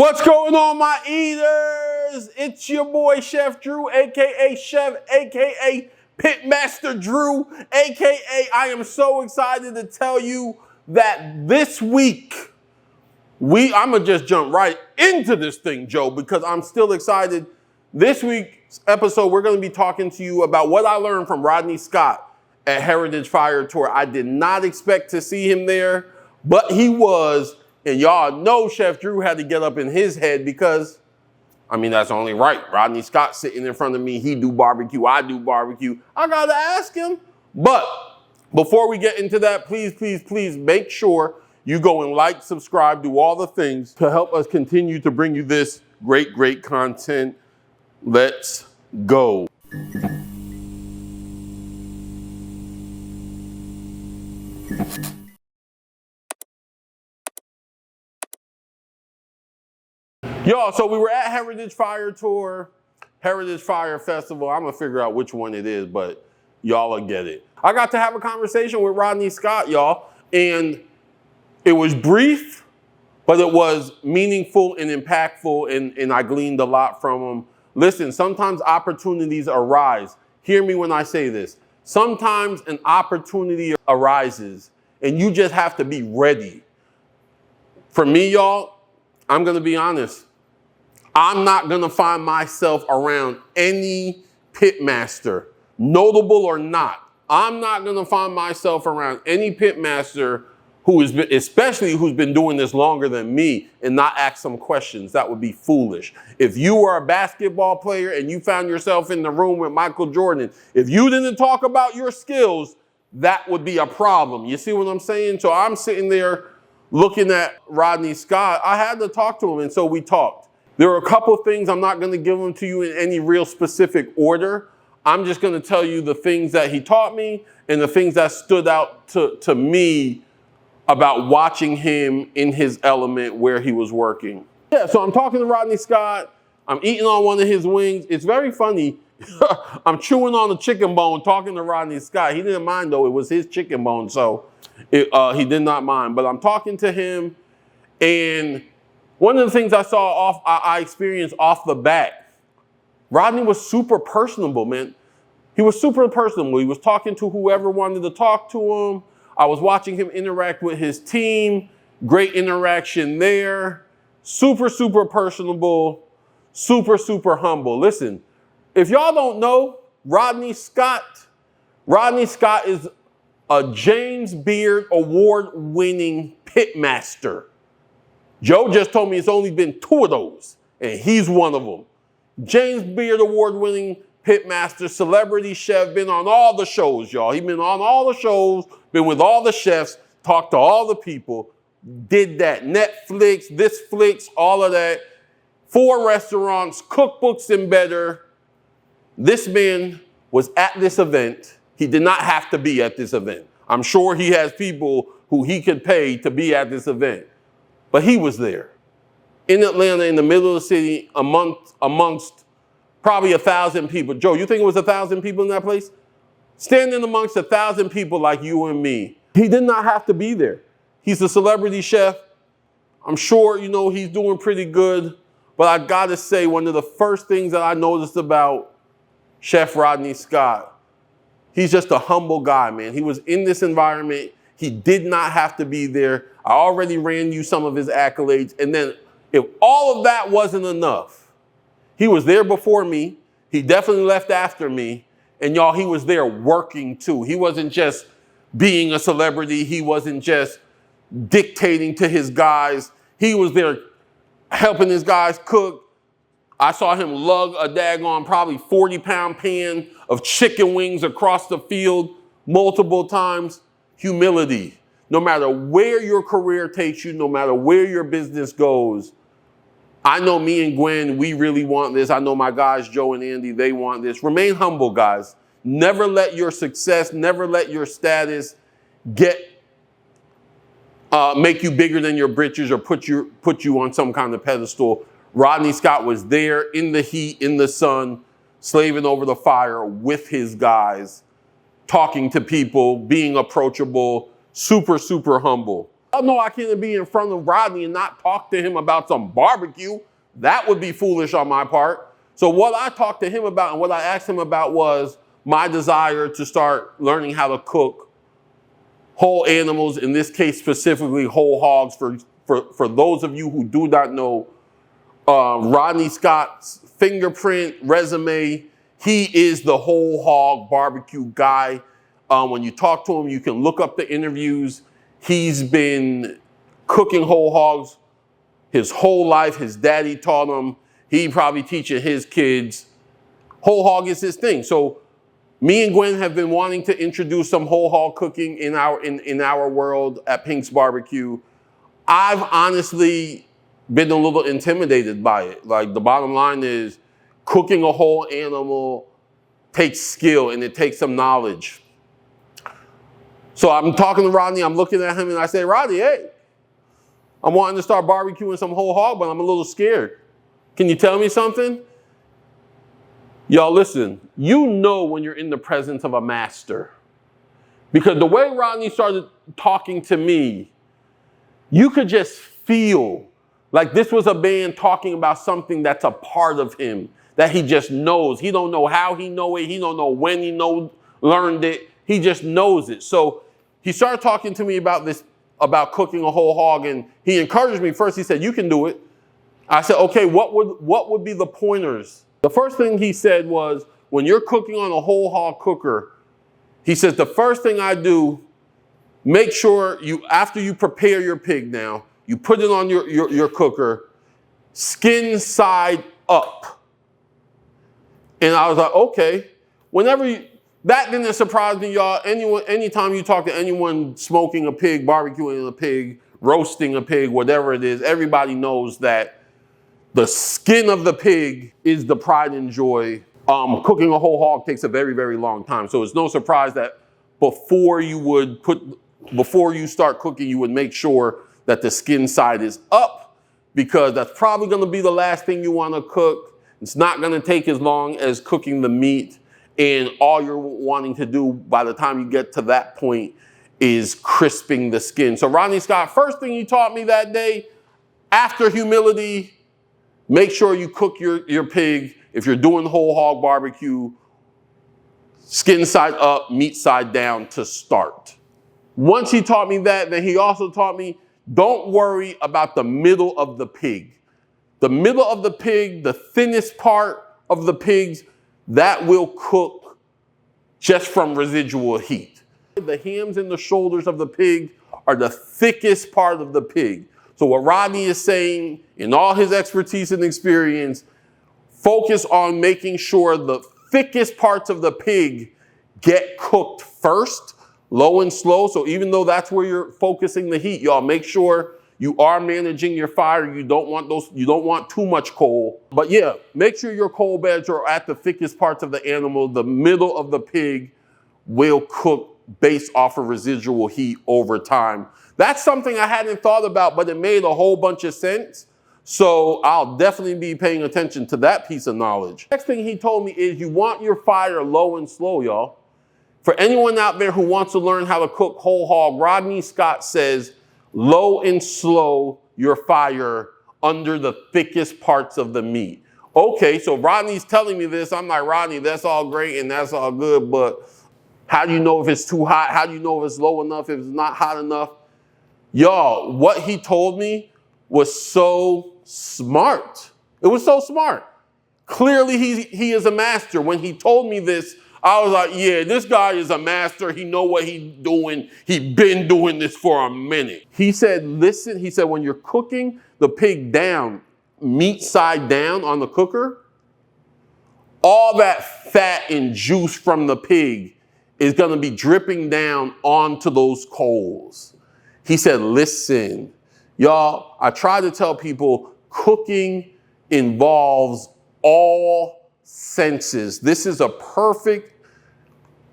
What's going on, my eaters? It's your boy, Chef Drew, a.k.a. Chef, a.k.a. Pitmaster Drew, a.k.a. I am so excited to tell you that this week, I'm going to just jump right into this thing, Joe, because I'm still excited. This week's episode, we're going to be talking to you about what I learned from Rodney Scott at Heritage Fire Tour. I did not expect to see him there, but he was. And y'all know Chef Drew had to get up in his head because, I mean, that's only right. Rodney Scott sitting in front of me, he do barbecue, I do barbecue. I gotta ask him. But before we get into that, please make sure you go and like, subscribe, do all the things to help us continue to bring you this great content. Let's go. Y'all, so we were at Heritage Fire Tour, Heritage Fire Festival. I'm gonna figure out which one it is, but y'all will get it. I got to have a conversation with Rodney Scott, y'all, and it was brief, but it was meaningful and impactful, and I gleaned a lot from him. Listen, sometimes opportunities arise. Hear me when I say this. Sometimes an opportunity arises, and you just have to be ready. For me, y'all, I'm gonna be honest. I'm not gonna find myself around any pitmaster, notable or not. I'm not gonna find myself around any pitmaster especially who's been doing this longer than me, and not ask some questions. That would be foolish. If you were a basketball player and you found yourself in the room with Michael Jordan, if you didn't talk about your skills, that would be a problem. You see what I'm saying? So I'm sitting there looking at Rodney Scott. I had to talk to him, and so we talked. There are a couple of things, I'm not going to give them to you in any real specific order. I'm just going to tell you the things that he taught me and the things that stood out to me about watching him in his element where he was working. Yeah, so I'm talking to Rodney Scott. I'm eating on one of his wings. It's very funny. I'm chewing on a chicken bone talking to Rodney Scott. He didn't mind, though. It was his chicken bone, so he did not mind. But I'm talking to him, and one of the things I experienced off the bat, Rodney was super personable, man. He was super personable. He was talking to whoever wanted to talk to him. I was watching him interact with his team. Great interaction there. Super personable. Super humble. Listen, if y'all don't know, Rodney Scott is a James Beard award-winning pitmaster. Joe just told me it's only been 2 of those, and he's one of them. James Beard award-winning pitmaster, celebrity chef, been on all the shows, y'all. He's been on all the shows, been with all the chefs, talked to all the people, did that. Netflix, this flicks, all of that. 4 restaurants, cookbooks and better. This man was at this event. He did not have to be at this event. I'm sure he has people who he could pay to be at this event. But he was there in Atlanta, in the middle of the city, amongst probably 1,000 people. Joe, you think it was 1,000 people in that place? Standing amongst 1,000 people like you and me. He did not have to be there. He's a celebrity chef. I'm sure, he's doing pretty good. But I gotta say, one of the first things that I noticed about Chef Rodney Scott, he's just a humble guy, man. He was in this environment. He did not have to be there. I already ran you some of his accolades. And then if all of that wasn't enough, he was there before me. He definitely left after me. And y'all, he was there working too. He wasn't just being a celebrity. He wasn't just dictating to his guys. He was there helping his guys cook. I saw him lug a daggone probably 40-pound pan of chicken wings across the field multiple times. Humility. No matter where your career takes you, no matter where your business goes, I know me and Gwen, we really want this. I know my guys, Joe and Andy, they want this. Remain humble, guys. Never let your success, never let your status make you bigger than your britches or put you on some kind of pedestal. Rodney Scott was there in the heat, in the sun, slaving over the fire with his guys, talking to people, being approachable, super humble. I know I can't be in front of Rodney and not talk to him about some barbecue. That would be foolish on my part. So what I talked to him about and what I asked him about was my desire to start learning how to cook whole animals, in this case specifically whole hogs. For those of you who do not know, Rodney Scott's fingerprint resume, he is the whole hog barbecue guy. When you talk to him, you can look up the interviews. He's been cooking whole hogs his whole life. His daddy taught him. He probably teaching his kids. Whole hog is his thing. So me and Gwen have been wanting to introduce some whole hog cooking in our world at Pink's Barbecue. I've honestly been a little intimidated by it. Like, the bottom line is, cooking a whole animal takes skill and it takes some knowledge. So I'm talking to Rodney, I'm looking at him and I say, Rodney, hey, I'm wanting to start barbecuing some whole hog, but I'm a little scared. Can you tell me something? Y'all listen, you know when you're in the presence of a master. Because the way Rodney started talking to me, you could just feel like this was a man talking about something that's a part of him, that he just knows. He don't know how he know it. He don't know when he learned it. He just knows it. So he started talking to me about this, about cooking a whole hog, and he encouraged me. First, he said, you can do it. I said, okay, what would be the pointers? The first thing he said was, when you're cooking on a whole hog cooker, he says, the first thing I do, make sure after you prepare your pig now, you put it on your cooker, skin side up. And I was like, okay. That didn't surprise me, y'all. Anytime you talk to anyone smoking a pig, barbecuing a pig, roasting a pig, whatever it is, everybody knows that the skin of the pig is the pride and joy. Cooking a whole hog takes a very, very long time. So it's no surprise that before you start cooking, you would make sure that the skin side is up, because that's probably going to be the last thing you want to cook. It's not going to take as long as cooking the meat, and all you're wanting to do by the time you get to that point is crisping the skin. So Rodney Scott, first thing he taught me that day, after humility, make sure you cook your pig, if you're doing whole hog barbecue, skin side up, meat side down to start. Once he taught me that, then he also taught me, don't worry about the middle of the pig. The middle of the pig, the thinnest part of the pigs, that will cook just from residual heat. The hams and the shoulders of the pig are the thickest part of the pig. So what Rodney is saying, in all his expertise and experience, focus on making sure the thickest parts of the pig get cooked first, low and slow. So even though that's where you're focusing the heat, y'all make sure you are managing your fire. You don't want too much coal. But yeah, make sure your coal beds are at the thickest parts of the animal. The middle of the pig will cook based off of residual heat over time. That's something I hadn't thought about, but it made a whole bunch of sense. So I'll definitely be paying attention to that piece of knowledge. Next thing he told me is you want your fire low and slow, y'all. For anyone out there who wants to learn how to cook whole hog, Rodney Scott says low and slow your fire under the thickest parts of the meat. Okay, so Rodney's telling me this. I'm like, Rodney, that's all great and that's all good, but how do you know if it's too hot? How do you know if it's low enough, if it's not hot enough? Y'all, what he told me was so smart. It was so smart. Clearly, he is a master. When he told me this, I was like, yeah, this guy is a master. He know what he's doing. He been doing this for a minute. He said, listen, he said, when you're cooking the pig down, meat side down on the cooker, all that fat and juice from the pig is going to be dripping down onto those coals. He said, listen, y'all, I try to tell people cooking involves all senses. This is a perfect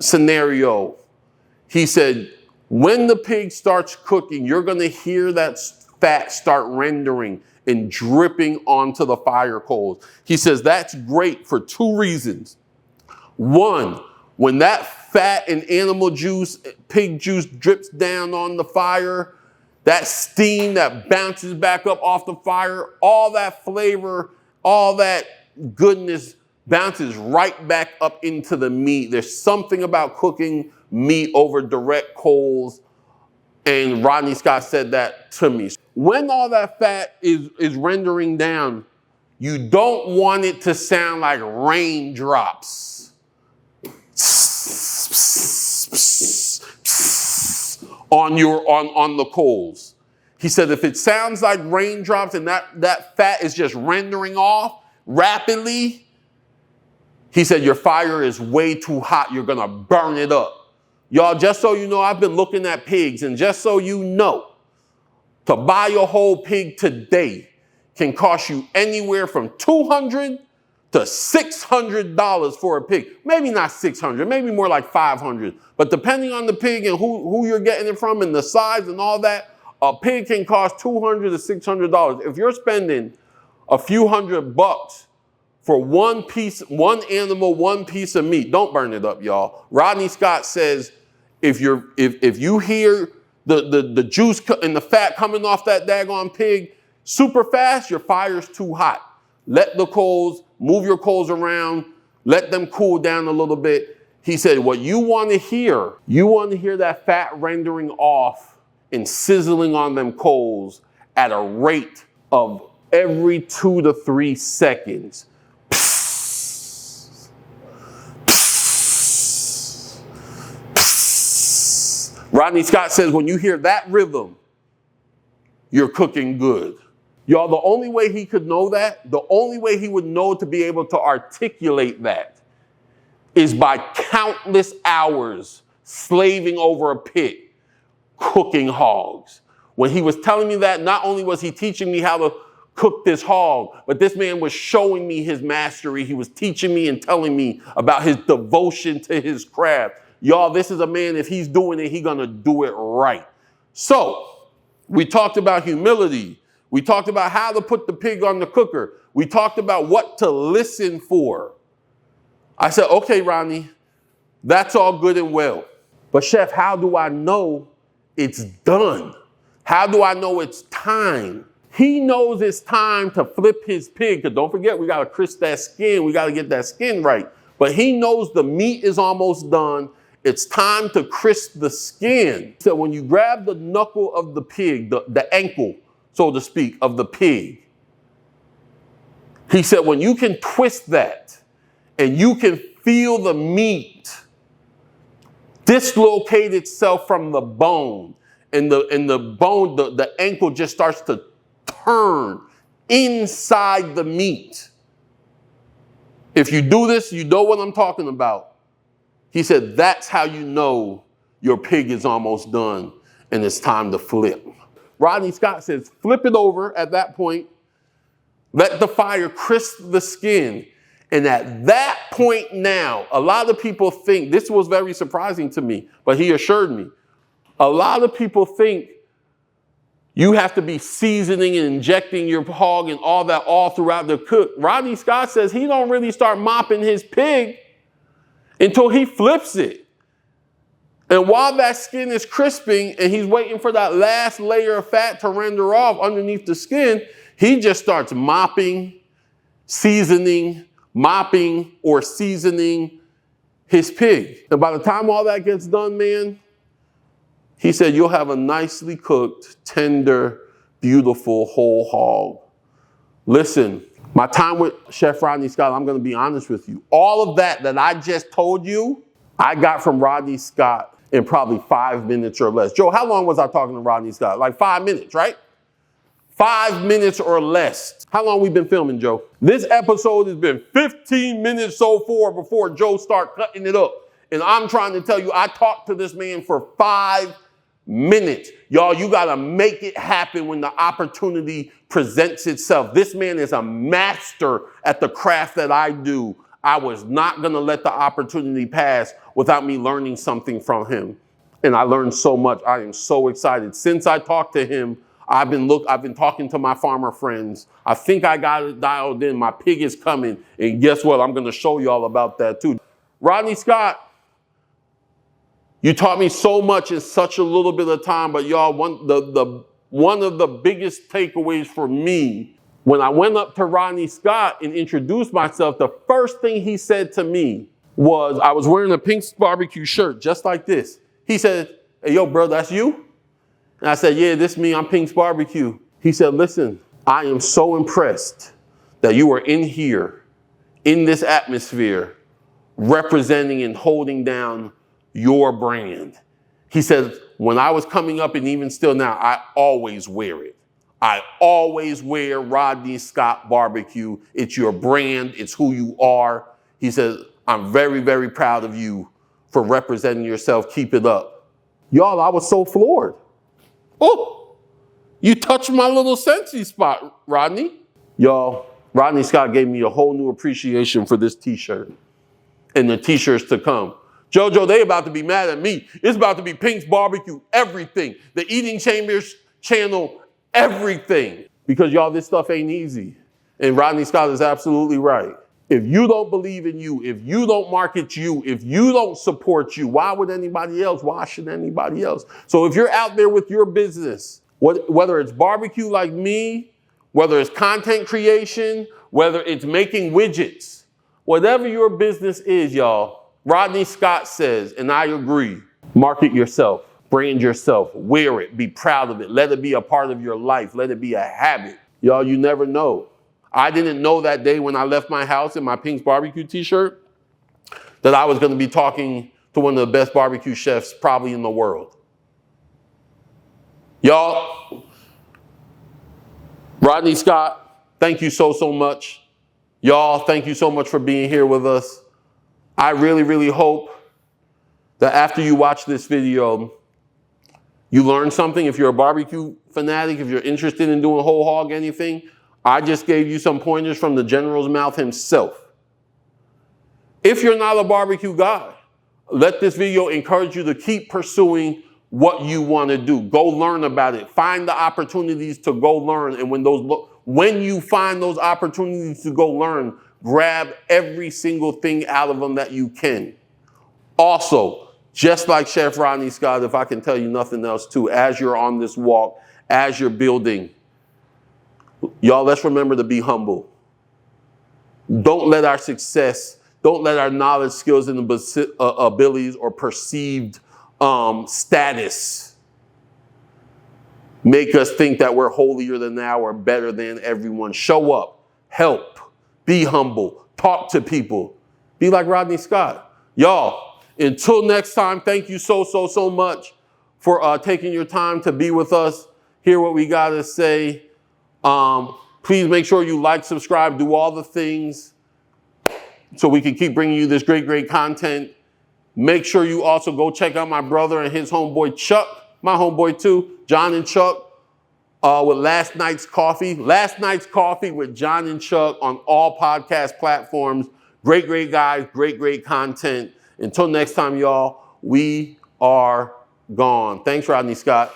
scenario. He said, when the pig starts cooking, you're going to hear that fat start rendering and dripping onto the fire coals. He says that's great for two reasons. One, when that fat and animal juice, pig juice drips down on the fire, that steam that bounces back up off the fire, all that flavor, all that goodness bounces right back up into the meat. There's something about cooking meat over direct coals, and Rodney Scott said that to me. When all that fat is rendering down, you don't want it to sound like raindrops on the coals. He said if it sounds like raindrops and that fat is just rendering off rapidly, he said your fire is way too hot. You're gonna burn it up. Y'all, just so you know, I've been looking at pigs, and just so you know, to buy a whole pig today can cost you anywhere from $200 to $600 for a pig. Maybe not $600, maybe more like $500. But depending on the pig and who you're getting it from and the size and all that, a pig can cost $200 to $600. If you're spending a few $100 for one animal, one piece of meat, don't burn it up, y'all. Rodney Scott says if you hear the juice and the fat coming off that daggone pig super fast, your fire's too hot. Let the coals, move your coals around, let them cool down a little bit. He said, what you want to hear that fat rendering off and sizzling on them coals at a rate of every 2 to 3 seconds. Psst, psst, psst. Rodney Scott says when you hear that rhythm, you're cooking good. Y'all, the only way he could know that, the only way he would know to be able to articulate that is by countless hours slaving over a pit, cooking hogs. When he was telling me that, not only was he teaching me how to cook this hog, but this man was showing me his mastery. He was teaching me and telling me about his devotion to his craft. Y'all, this is a man, if he's doing it, he's gonna do it right. So, we talked about humility. We talked about how to put the pig on the cooker. We talked about what to listen for. I said, okay, Rodney, that's all good and well. But Chef, how do I know it's done? How do I know it's time? He knows it's time to flip his pig, because don't forget, we gotta crisp that skin. We gotta get that skin right. But he knows the meat is almost done. It's time to crisp the skin. So when you grab the knuckle of the pig, the ankle, so to speak, of the pig, he said when you can twist that and you can feel the meat dislocate itself from the bone, and the bone, the ankle just starts to turn inside the meat. If you do this, you know what I'm talking about. He said that's how you know your pig is almost done and it's time to flip. Rodney Scott says, flip it over at that point, let the fire crisp the skin. And at that point now, a lot of people think, this was very surprising to me, but he assured me, a lot of people think you have to be seasoning and injecting your hog and all that all throughout the cook. Rodney Scott says he don't really start mopping his pig until he flips it. And while that skin is crisping and he's waiting for that last layer of fat to render off underneath the skin, he just starts mopping, seasoning his pig. And by the time all that gets done, man, he said you'll have a nicely cooked, tender, beautiful whole hog. Listen, my time with Chef Rodney Scott, I'm going to be honest with you. All of that I just told you, I got from Rodney Scott in probably 5 minutes or less. Joe, how long was I talking to Rodney Scott? Like 5 minutes, right? 5 minutes or less. How long we been filming, Joe? This episode has been 15 minutes so far before Joe start cutting it up. And I'm trying to tell you, I talked to this man for 5 minutes. Y'all, you gotta make it happen when the opportunity presents itself. This man is a master at the craft that I do. I was not gonna let the opportunity pass without me learning something from him. And I learned so much. I am so excited. Since I talked to him, I've been talking to my farmer friends. I think I got it dialed in. My pig is coming. And guess what? I'm gonna show you all about that too. Rodney Scott, you taught me so much in such a little bit of time, but y'all, the one of the biggest takeaways for me, when I went up to Rodney Scott and introduced myself, the first thing he said to me was, I was wearing a Pink's Barbecue shirt, just like this. He said, "Hey, yo, bro, that's you?" And I said, "Yeah, this me, I'm Pink's Barbecue." He said, "Listen, I am so impressed that you are in here, in this atmosphere, representing and holding down your brand." He said, "When I was coming up and even still now, I always wear it. I always wear Rodney Scott Barbecue. It's your brand. It's who you are." He said, "I'm very, very proud of you for representing yourself. Keep it up." Y'all, I was so floored. Oh, you touched my little sensei spot, Rodney. Y'all, Rodney Scott gave me a whole new appreciation for this t-shirt and the t-shirts to come. JoJo, they about to be mad at me. It's about to be Pink's Barbecue, everything. The Eating Chambers channel, everything. Because y'all, this stuff ain't easy. And Rodney Scott is absolutely right. If you don't believe in you, if you don't market you, if you don't support you, why would anybody else? Why should anybody else? So if you're out there with your business, whether it's barbecue like me, whether it's content creation, whether it's making widgets, whatever your business is, y'all, Rodney Scott says, and I agree, market yourself. Brand yourself, wear it, be proud of it. Let it be a part of your life. Let it be a habit. Y'all, you never know. I didn't know that day when I left my house in my Pink's Barbecue t-shirt that I was going to be talking to one of the best barbecue chefs probably in the world. Y'all, Rodney Scott, thank you so, so much. Y'all, thank you so much for being here with us. I really, really hope that after you watch this video, you learn something. If you're a barbecue fanatic, if you're interested in doing whole hog anything, I just gave you some pointers from the general's mouth himself. If you're not a barbecue guy, let this video encourage you to keep pursuing what you want to do. Go learn about it. Find the opportunities to go learn. And when you find those opportunities to go learn, grab every single thing out of them that you can. Also, just like Chef Rodney Scott, if I can tell you nothing else too, as you're on this walk, as you're building, y'all, let's remember to be humble. Don't let our success, don't let our knowledge, skills, and abilities or perceived status make us think that we're holier than thou or better than everyone. Show up, help, be humble, talk to people, be like Rodney Scott. Y'all, until next time, thank you so, so, so much for taking your time to be with us, hear what we got to say. Please make sure you like, subscribe, do all the things so we can keep bringing you this great, great content. Make sure you also go check out my brother and his homeboy Chuck, my homeboy too, John and Chuck, with Last Night's Coffee. Last Night's Coffee with John and Chuck on all podcast platforms. Great, great guys, great, great content. Until next time, y'all, we are gone. Thanks, Rodney Scott.